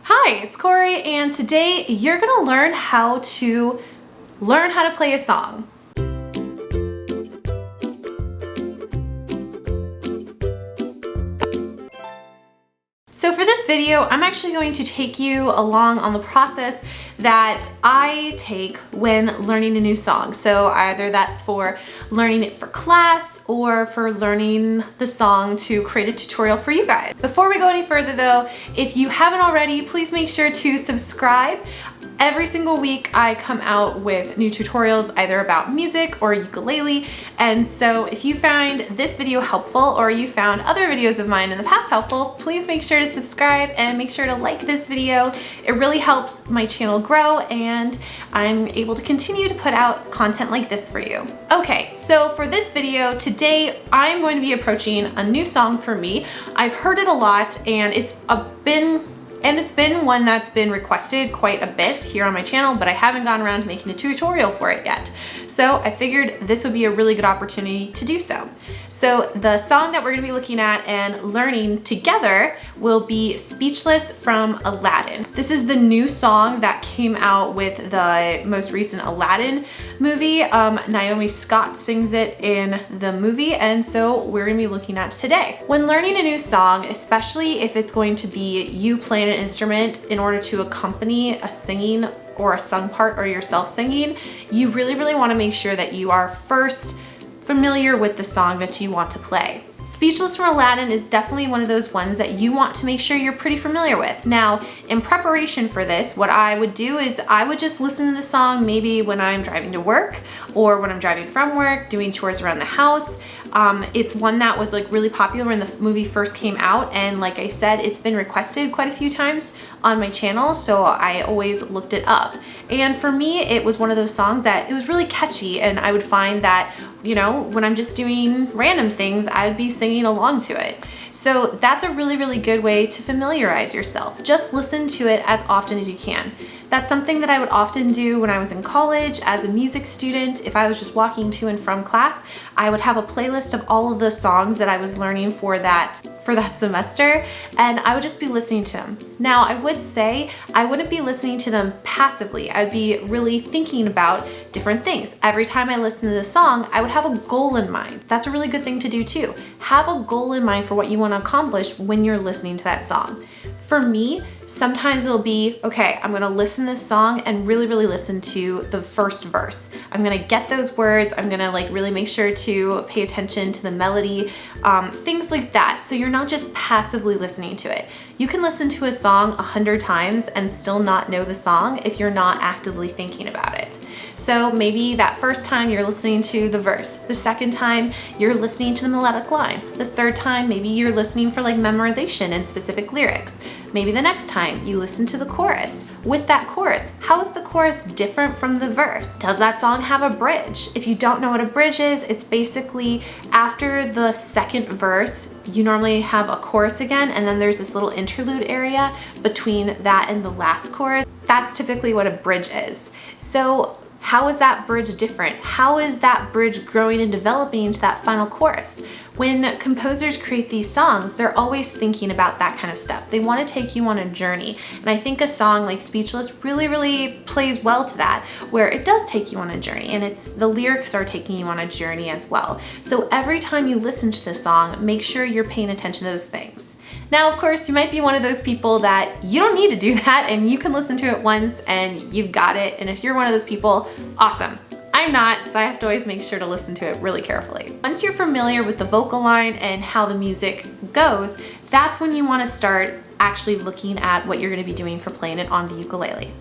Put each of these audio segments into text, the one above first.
Hi, it's Corey, and today you're gonna learn how to play a song. So for this video, I'm actually going to take you along on the process that I take when learning a new song. So either that's for learning it for class or for learning the song to create a tutorial for you guys. Before we go any further though, if you haven't already, please make sure to subscribe. Every single week I come out with new tutorials either about music or ukulele, and so if you find this video helpful or you found other videos of mine in the past helpful, please make sure to subscribe and make sure to like this video. It really helps my channel grow and I'm able to continue to put out content like this for you. Okay, so for this video today, I'm going to be approaching a new song for me. I've heard it a lot and it's been one that's been requested quite a bit here on my channel, but I haven't gone around to making a tutorial for it yet. So I figured this would be a really good opportunity to do so. So the song that we're gonna be looking at and learning together will be Speechless from Aladdin. This is the new song that came out with the most recent Aladdin movie. Naomi Scott sings it in the movie, and so we're gonna be looking at it today. When learning a new song, especially if it's going to be you playing an instrument in order to accompany a singing or a sung part or yourself singing, you really want to make sure that you are first familiar with the song that you want to play. Speechless from Aladdin is definitely one of those ones that you want to make sure you're pretty familiar with. Now, in preparation for this, what I would do is I would just listen to the song maybe when I'm driving to work or when I'm driving from work, doing chores around the house. It's one that was like really popular when the movie first came out, and like I said, it's been requested quite a few times on my channel, so I always looked it up. And for me, it was one of those songs that it was really catchy, and I would find that, you know, when I'm just doing random things, I'd be singing along to it. So that's a really good way to familiarize yourself. Just listen to it as often as you can. That's something that I would often do when I was in college as a music student. If I was just walking to and from class, I would have a playlist of all of the songs that I was learning for that semester, and I would just be listening to them. Now, I would say I wouldn't be listening to them passively. I'd be really thinking about different things. Every time I listen to the song, I would have a goal in mind. That's a really good thing to do too. Have a goal in mind for what you want to accomplish when you're listening to that song. For me, sometimes it'll be, okay, I'm gonna listen to this song and really listen to the first verse. I'm gonna get those words, I'm gonna like really make sure to pay attention to the melody, things like that. So you're not just passively listening to it. You can listen to a song 100 times and still not know the song if you're not actively thinking about it. So maybe that first time you're listening to the verse, the second time you're listening to the melodic line, the third time maybe you're listening for like memorization and specific lyrics. Maybe the next time you listen to the chorus. With that chorus, how is the chorus different from the verse? Does that song have a bridge? If you don't know what a bridge is, it's basically after the second verse, you normally have a chorus again, and then there's this little interlude area between that and the last chorus. That's typically what a bridge is. So how is that bridge different? How is that bridge growing and developing into that final chorus? When composers create these songs, they're always thinking about that kind of stuff. They want to take you on a journey. And I think a song like Speechless really plays well to that, where it does take you on a journey, and the lyrics are taking you on a journey as well. So every time you listen to the song, make sure you're paying attention to those things. Now, of course, you might be one of those people that you don't need to do that and you can listen to it once and you've got it. And if you're one of those people, awesome. I'm not, so I have to always make sure to listen to it really carefully. Once you're familiar with the vocal line and how the music goes, that's when you want to start actually looking at what you're going to be doing for playing it on the ukulele.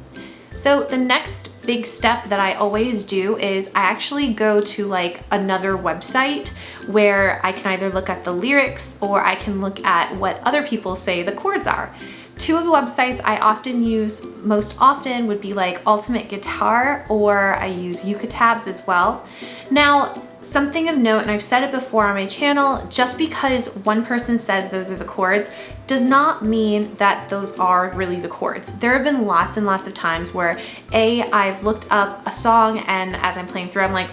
So the next big step that I always do is I actually go to like another website where I can either look at the lyrics or I can look at what other people say the chords are. Two of the websites I often use most often would be like Ultimate Guitar, or I use Ukatabs as well. Now, something of note, and I've said it before on my channel, just because one person says those are the chords does not mean that those are really the chords. There have been lots and lots of times where I've looked up a song and as I'm playing through, I'm like,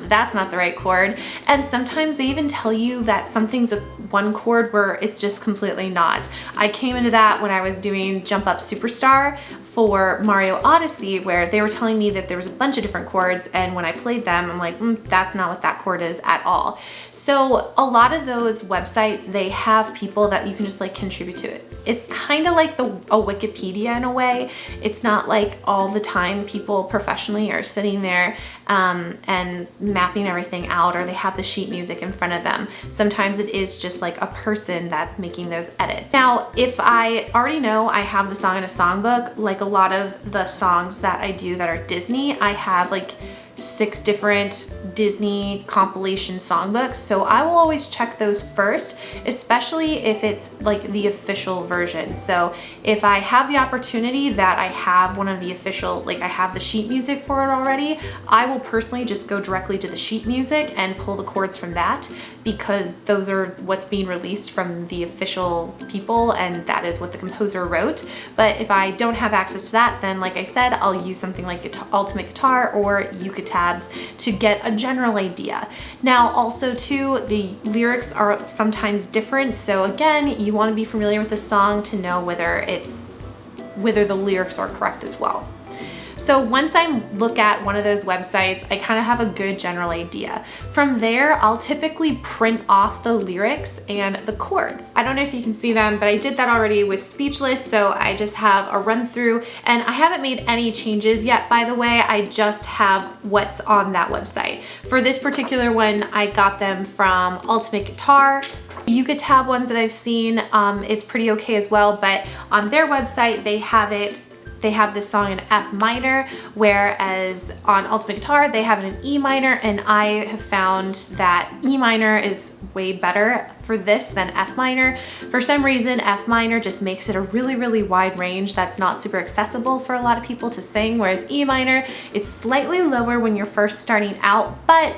that's not the right chord. And sometimes they even tell you that something's a one chord where it's just completely not. I came into that when I was doing Jump Up Superstar for Mario Odyssey, where they were telling me that there was a bunch of different chords, and when I played them, I'm like, that's not what that chord is at all. So a lot of those websites, they have people that you can just like contribute to it. It's kind of like a Wikipedia in a way. It's not like all the time people professionally are sitting there and mapping everything out, or they have the sheet music in front of them. Sometimes it is just like a person that's making those edits. Now, if I already know I have the song in a songbook, like a lot of the songs that I do that are Disney, I have like 6 different Disney compilation songbooks, so I will always check those first, especially if it's like the official version. So if I have the opportunity that I have one of the official, like I have the sheet music for it already, I will personally just go directly to the sheet music and pull the chords from that, because those are what's being released from the official people and that is what the composer wrote. But if I don't have access to that, then like I said, I'll use something like Ultimate Guitar or ukulele to get a general idea. Now also too, the lyrics are sometimes different, so again, you want to be familiar with the song to know whether the lyrics are correct as well. So once I look at one of those websites, I kind of have a good general idea. From there, I'll typically print off the lyrics and the chords. I don't know if you can see them, but I did that already with Speechless, so I just have a run through, and I haven't made any changes yet, by the way. I just have what's on that website. For this particular one, I got them from Ultimate Guitar. Ukulele ones that I've seen, it's pretty okay as well, but on their website, they have this song in F minor, whereas on Ultimate Guitar, they have it in E minor, and I have found that E minor is way better for this than F minor. For some reason, F minor just makes it a really, really wide range that's not super accessible for a lot of people to sing, whereas E minor, it's slightly lower when you're first starting out, but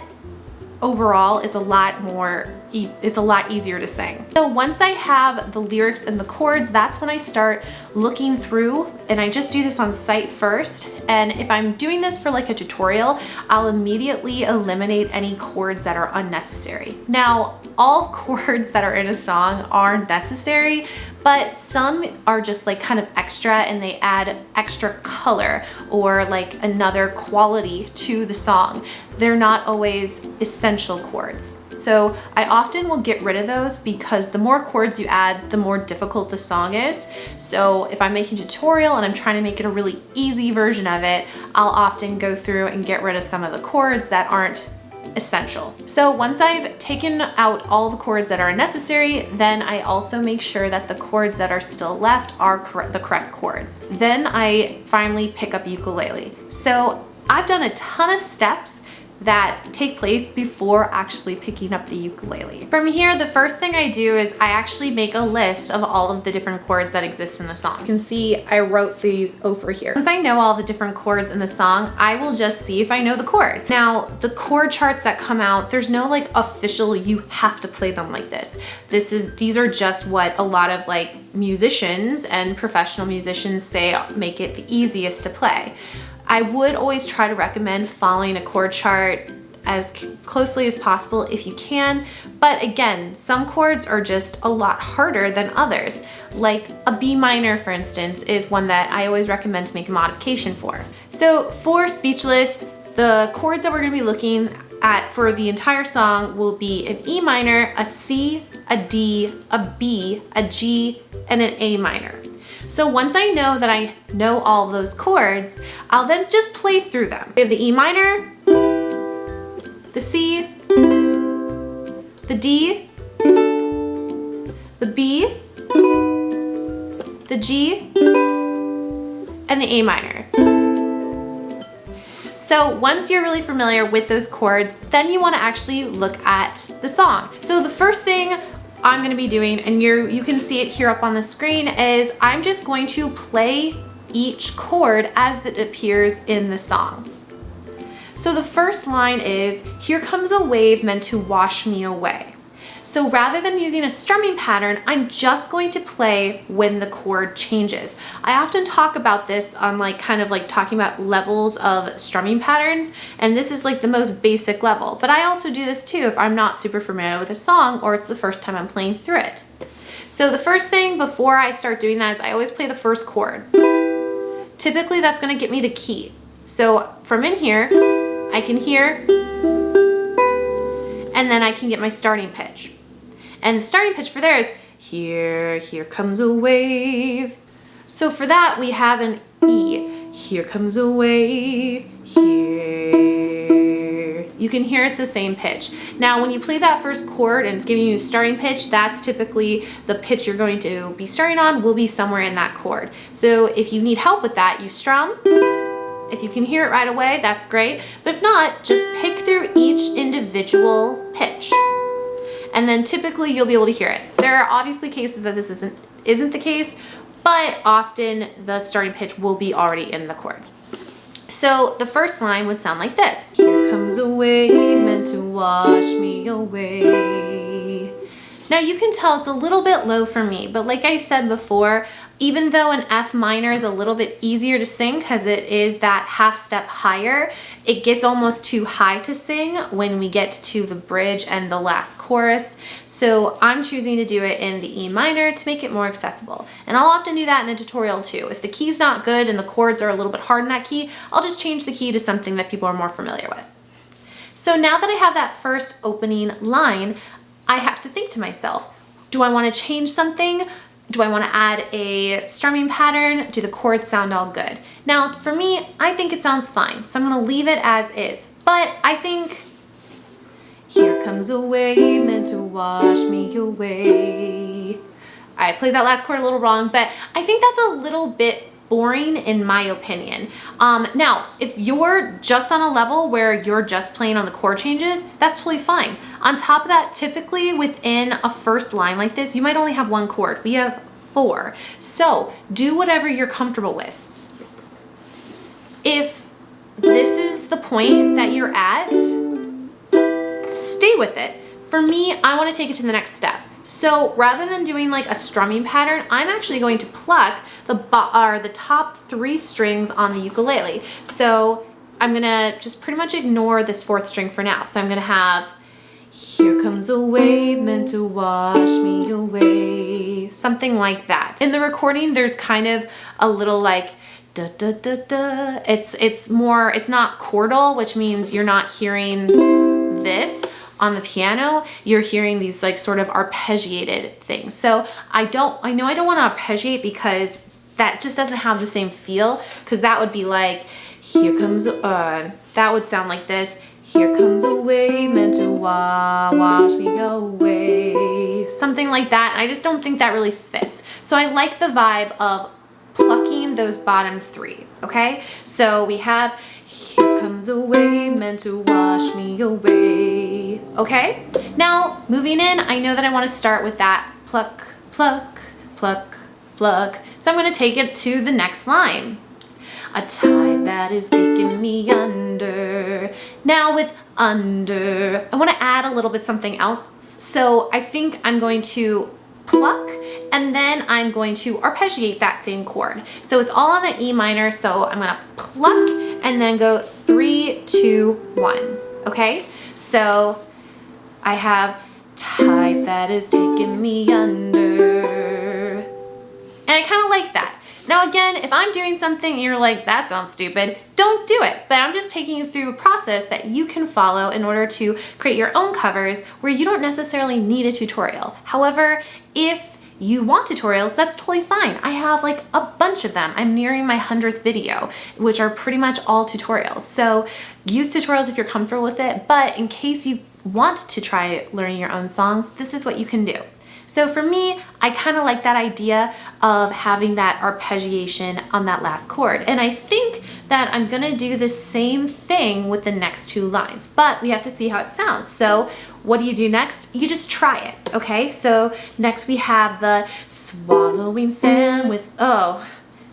overall, it's a lot easier to sing. So once I have the lyrics and the chords, that's when I start looking through, and I just do this on site first. And if I'm doing this for like a tutorial, I'll immediately eliminate any chords that are unnecessary. Now, all chords that are in a song are necessary, but some are just like kind of extra and they add extra color or like another quality to the song. They're not always essential chords. So I often will get rid of those because the more chords you add, the more difficult the song is. So if I'm making a tutorial and I'm trying to make it a really easy version of it, I'll often go through and get rid of some of the chords that aren't essential. So once I've taken out all the chords that are necessary, then I also make sure that the chords that are still left are the correct chords. Then I finally pick up ukulele. So I've done a ton of steps that take place before actually picking up the ukulele. From here, the first thing I do is I actually make a list of all of the different chords that exist in the song. You can see I wrote these over here. Once I know all the different chords in the song, I will just see if I know the chord. Now, the chord charts that come out, there's no like official, you have to play them like this. These are just what a lot of like musicians and professional musicians say make it the easiest to play. I would always try to recommend following a chord chart as closely as possible if you can, but again, some chords are just a lot harder than others. Like a B minor, for instance, is one that I always recommend to make a modification for. So for Speechless, the chords that we're gonna be looking at for the entire song will be an E minor, a C, a D, a B, a G, and an A minor. So once I know that I know all those chords, I'll then just play through them. We have the E minor, the C, the D, the B, the G, and the A minor. So once you're really familiar with those chords, then you want to actually look at the song. So the first thing I'm gonna be doing, and you can see it here up on the screen, is I'm just going to play each chord as it appears in the song. So the first line is, "Here comes a wave meant to wash me away." So rather than using a strumming pattern, I'm just going to play when the chord changes. I often talk about this on kind of talking about levels of strumming patterns, and this is like the most basic level. But I also do this too if I'm not super familiar with a song or it's the first time I'm playing through it. So the first thing before I start doing that is I always play the first chord. Typically that's going to get me the key. So from in here, I can hear, and then I can get my starting pitch. And the starting pitch for there is here, here comes a wave. So for that we have an E. Here comes a wave, here. You can hear it's the same pitch. Now when you play that first chord and it's giving you a starting pitch, that's typically the pitch you're going to be starting on will be somewhere in that chord. So if you need help with that, you strum. If you can hear it right away, that's great. But if not, just pick through each individual pitch. And then typically you'll be able to hear it. There are obviously cases that this isn't the case, but often the starting pitch will be already in the chord. So the first line would sound like this. Here comes a wave meant to wash me away. Now you can tell it's a little bit low for me, but like I said before, even though an F minor is a little bit easier to sing because it is that half step higher, it gets almost too high to sing when we get to the bridge and the last chorus. So I'm choosing to do it in the E minor to make it more accessible. And I'll often do that in a tutorial too. If the key's not good and the chords are a little bit hard in that key, I'll just change the key to something that people are more familiar with. So now that I have that first opening line, I have to think to myself, do I want to change something? Do I want to add a strumming pattern? Do the chords sound all good? Now, for me, I think it sounds fine, so I'm going to leave it as is. But I think, here comes a wave meant to wash me away. I played that last chord a little wrong, but I think that's a little bit boring in my opinion. Now, if you're just on a level where you're just playing on the chord changes, that's totally fine. On top of that, typically within a first line like this, you might only have one chord. We have 4. So do whatever you're comfortable with. If this is the point that you're at, stay with it. For me, I want to take it to the next step. So rather than doing like a strumming pattern, I'm actually going to pluck the top 3 strings on the ukulele. So I'm gonna just pretty much ignore this 4th string for now. So I'm gonna have, here comes a wave meant to wash me away. Something like that. In the recording, there's kind of a little like da da da da. It's not chordal, which means you're not hearing this on the piano. You're hearing these like sort of arpeggiated things. So I know I don't want to arpeggiate because that just doesn't have the same feel, because that would be like, here comes that would sound like this. Here comes a wave meant to wash me away. Something like that. I just don't think that really fits. So I like the vibe of plucking those bottom 3, okay? So we have, here comes a wave meant to wash me away. Okay? Now, moving in, I know that I want to start with that pluck, pluck, pluck, pluck. So I'm going to take it to the next line. A tide that is taking me under. Now with under, I want to add a little bit something else. So I think I'm going to pluck, and then I'm going to arpeggiate that same chord. So it's all on the E minor, so I'm gonna pluck and then go 3, 2, 1, okay? So I have tide that is taking me under. And I kind of like that. Now again, if I'm doing something and you're like, that sounds stupid, don't do it. But I'm just taking you through a process that you can follow in order to create your own covers where you don't necessarily need a tutorial. However, if you want tutorials, that's totally fine. I have like a bunch of them. I'm nearing my 100th video, which are pretty much all tutorials. So use tutorials if you're comfortable with it, but in case you want to try learning your own songs, this is what you can do. So for me, I kind of like that idea of having that arpeggiation on that last chord. And I think that I'm gonna do the same thing with the next 2 lines, but we have to see how it sounds. So what do you do next? You just try it, okay? So next we have the swallowing sand with,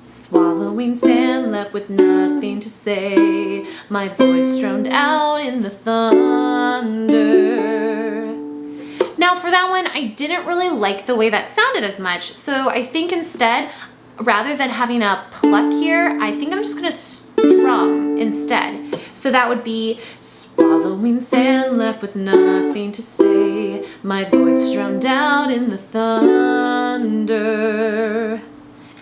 swallowing sand left with nothing to say. My voice drowned out in the thunder. Now for that I didn't really like the way that sounded as much. So I think instead, rather than having a pluck here, I think I'm just gonna strum instead. So that would be swallowing sand left with nothing to say, my voice drowned out in the thunder.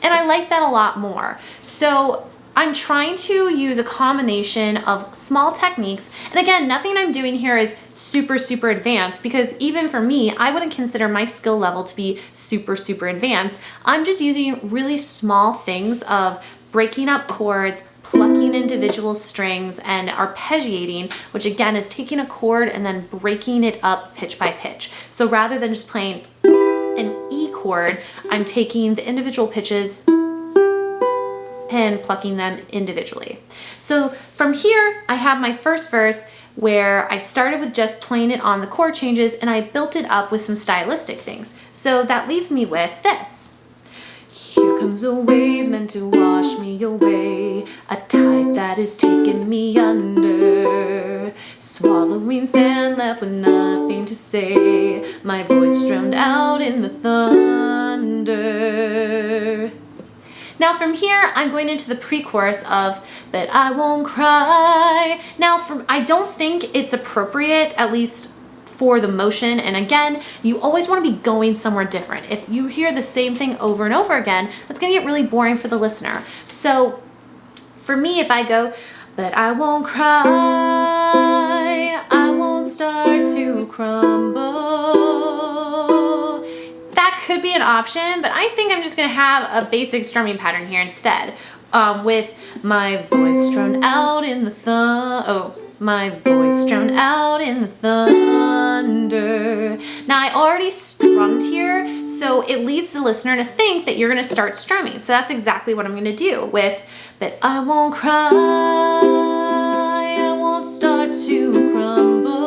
And I like that a lot more. So I'm trying to use a combination of small techniques. And again, nothing I'm doing here is super, super advanced, because even for me, I wouldn't consider my skill level to be super, super advanced. I'm just using really small things of breaking up chords, plucking individual strings, and arpeggiating, which again is taking a chord and then breaking it up pitch by pitch. So rather than just playing an E chord, I'm taking the individual pitches and plucking them individually. So from here, I have my first verse where I started with just playing it on the chord changes, and I built it up with some stylistic things. So that leaves me with this. Here comes a wave meant to wash me away, a tide that is taking me under, swallowing sand left with nothing to say, my voice drowned out in the thunder. Now from here, I'm going into the pre-chorus of, but I won't cry. Now, I don't think it's appropriate, at least for the motion. And again, you always want to be going somewhere different. If you hear the same thing over and over again, that's going to get really boring for the listener. So for me, if I go, but I won't cry, I won't start to crumble, could be an option, but I think I'm just gonna have a basic strumming pattern here instead, with my voice drowned out in the my voice drowned out in the thunder. Now I already strummed here, so it leads the listener to think that you're gonna start strumming. So that's exactly what I'm gonna do with, but I won't cry, I won't start to crumble,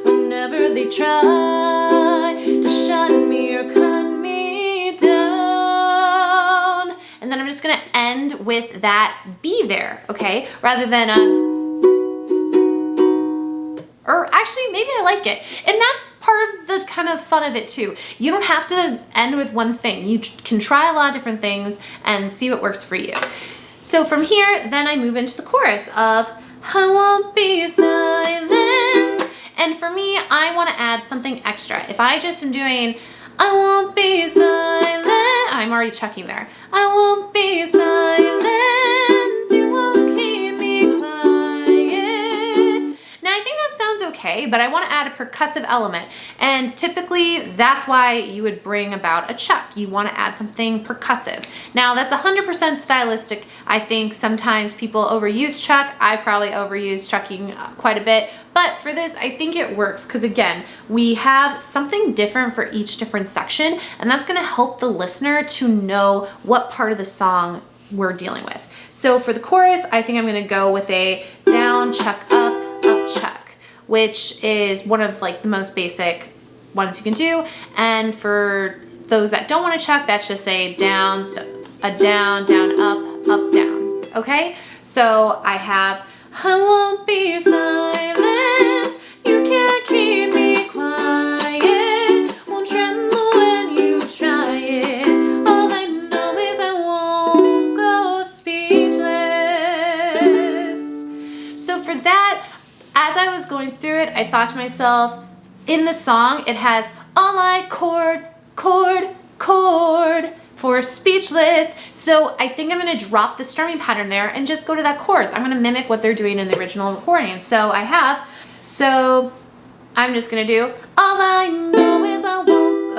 whenever they try to shut me or cut me down. And then I'm just gonna end with that B there, okay? Rather than or actually maybe I like it. And that's part of the kind of fun of it too. You don't have to end with one thing. You can try a lot of different things and see what works for you. So from here, then I move into the chorus of, I won't be silent. And for me, I want to add something extra. If I just am doing, I won't be silent, I'm already chucking there. I won't be silent, you won't keep me quiet. Now I think that sounds okay, but I want to add a percussive element. And typically that's why you would bring about a chuck. You want to add something percussive. Now that's 100% stylistic. I think sometimes people overuse chuck. I probably overuse chucking quite a bit. But for this, I think it works because again, we have something different for each different section, and that's gonna help the listener to know what part of the song we're dealing with. So for the chorus, I think I'm gonna go with a down, chuck, up, chuck, which is one of like the most basic ones you can do. And for those that don't wanna chuck, that's just a down, down, up, down, okay? So I have, I won't be silent, you can't keep me quiet, won't tremble when you try it, all I know is I won't go speechless. So for that, as I was going through it, I thought to myself, in the song, it has all I chord, for speechless. So I think I'm gonna drop the strumming pattern there and just go to that chords. I'm gonna mimic what they're doing in the original recording. So I'm just gonna do, all I know is I won't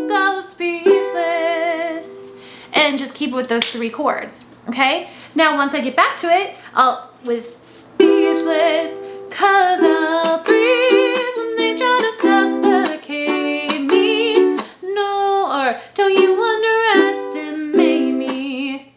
go speechless. And just keep it with those 3 chords, okay? Now once I get back to it, I'll, with speechless, cause I'll breathe when they try to suffocate me. No, or don't you underestimate me.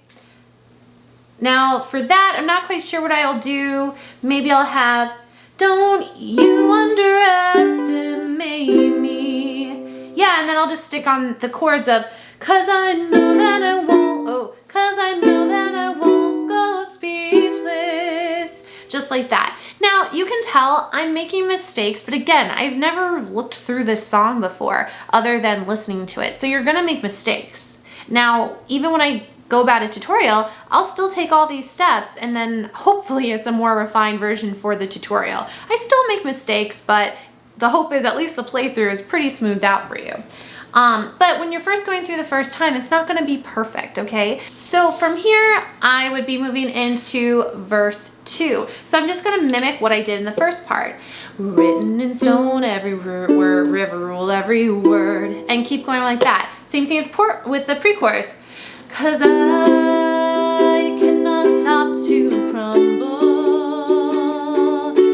Now for that, I'm not quite sure what I'll do. Maybe I'll have, don't you underestimate me. Yeah, and then I'll just stick on the chords of, cause I know that I won't, cause I know that I won't go speechless. Just like that. Now, you can tell I'm making mistakes, but again, I've never looked through this song before other than listening to it. So you're gonna make mistakes. Now, even when I go about a tutorial, I'll still take all these steps and then hopefully it's a more refined version for the tutorial. I still make mistakes, but the hope is at least the playthrough is pretty smoothed out for you. But when you're first going through the first time, it's not gonna be perfect, okay? So from here, I would be moving into verse 2. So I'm just gonna mimic what I did in the first part. Written in stone, every word, river rule every word, and keep going like that. Same thing with the pre-chorus. 'Cause I cannot stop to crumble,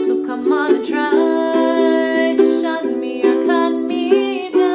so come on and try to shut me or cut me down.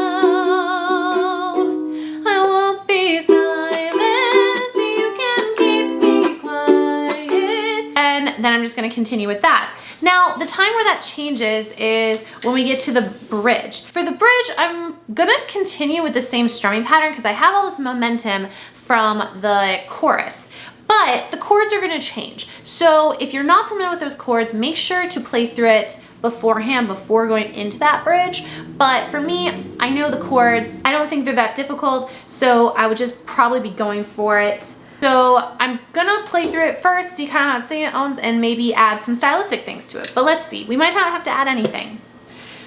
I won't be silenced, you can keep me quiet. And then I'm just gonna continue with that. Now, the time where that changes is when we get to the bridge. For the bridge, I'm gonna continue with the same strumming pattern because I have all this momentum from the chorus, but the chords are gonna change. So if you're not familiar with those chords, make sure to play through it beforehand before going into that bridge. But for me, I know the chords. I don't think they're that difficult, so I would just probably be going for it. So I'm gonna play through it first, see kind of how it's singing it owns, and maybe add some stylistic things to it. But let's see, we might not have to add anything.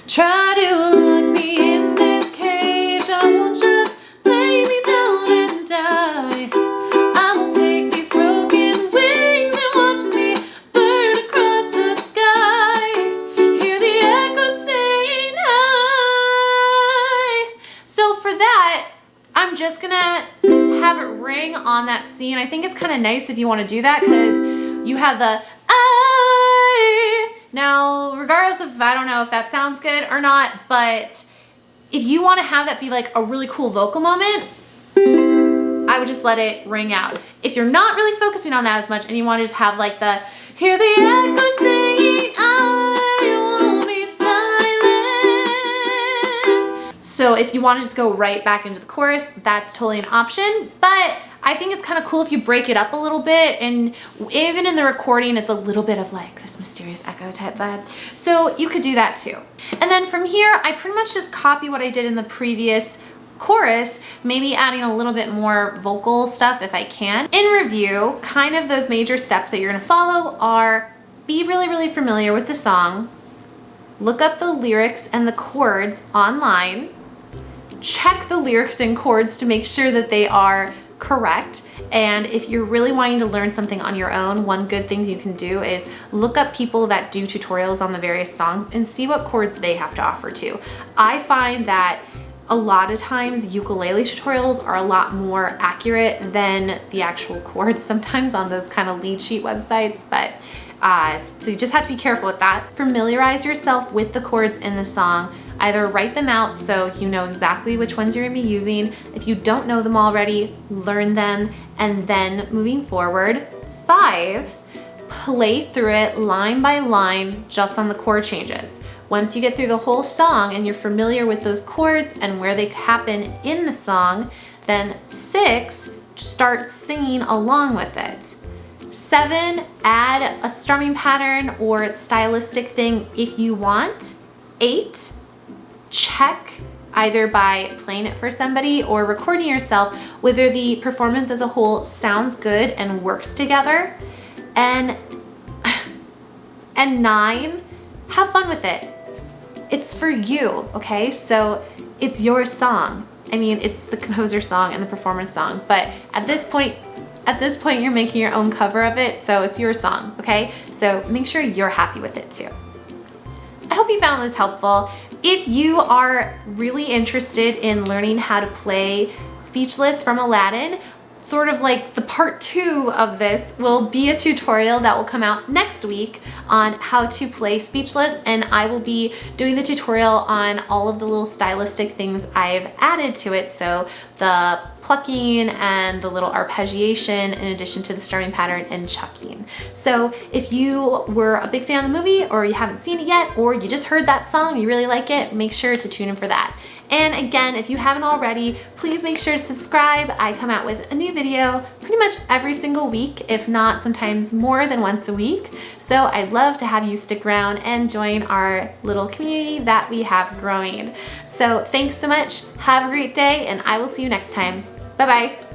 Try to lock me in this cage, I won't just lay me down and die. I will take these broken wings and watch me burn across the sky. Hear the echoes saying I. So for that, I'm just gonna have it ring on that C, and I think it's kind of nice if you want to do that because you have the I. Now, regardless of, I don't know if that sounds good or not, but if you want to have that be like a really cool vocal moment, I would just let it ring out. If you're not really focusing on that as much and you want to just have like the, hear the echo saying I won't be silenced. So if you want to just go right back into the chorus, that's totally an option, but I think it's kind of cool if you break it up a little bit, and even in the recording, it's a little bit of like this mysterious echo type vibe. So you could do that too. And then from here, I pretty much just copy what I did in the previous chorus, maybe adding a little bit more vocal stuff if I can. In review, kind of those major steps that you're gonna follow are be really, really familiar with the song, look up the lyrics and the chords online, check the lyrics and chords to make sure that they are correct. And if you're really wanting to learn something on your own, one good thing you can do is look up people that do tutorials on the various songs and see what chords they have to offer too. I find that a lot of times ukulele tutorials are a lot more accurate than the actual chords sometimes on those kind of lead sheet websites, but so you just have to be careful with that. Familiarize yourself with the chords in the song. Either write them out so you know exactly which ones you're gonna be using. If you don't know them already, learn them. And then moving forward, 5, play through it line by line just on the chord changes. Once you get through the whole song and you're familiar with those chords and where they happen in the song, then 6, start singing along with it. 7, add a strumming pattern or stylistic thing if you want. 8, check either by playing it for somebody or recording yourself whether the performance as a whole sounds good and works together. And 9, have fun with it. It's for you, okay? So it's your song. I mean, it's the composer's song and the performer's song, but at this point you're making your own cover of it, so it's your song, okay? So make sure you're happy with it too. I hope you found this helpful. If you are really interested in learning how to play Speechless from Aladdin, sort of like the part 2 of this will be a tutorial that will come out next week on how to play Speechless, and I will be doing the tutorial on all of the little stylistic things I've added to it, so the plucking and the little arpeggiation in addition to the strumming pattern and chucking. So if you were a big fan of the movie or you haven't seen it yet or you just heard that song, you really like it, make sure to tune in for that. And again, if you haven't already, please make sure to subscribe. I come out with a new video pretty much every single week, if not sometimes more than once a week. So I'd love to have you stick around and join our little community that we have growing. So thanks so much. Have a great day, and I will see you next time. Bye-bye.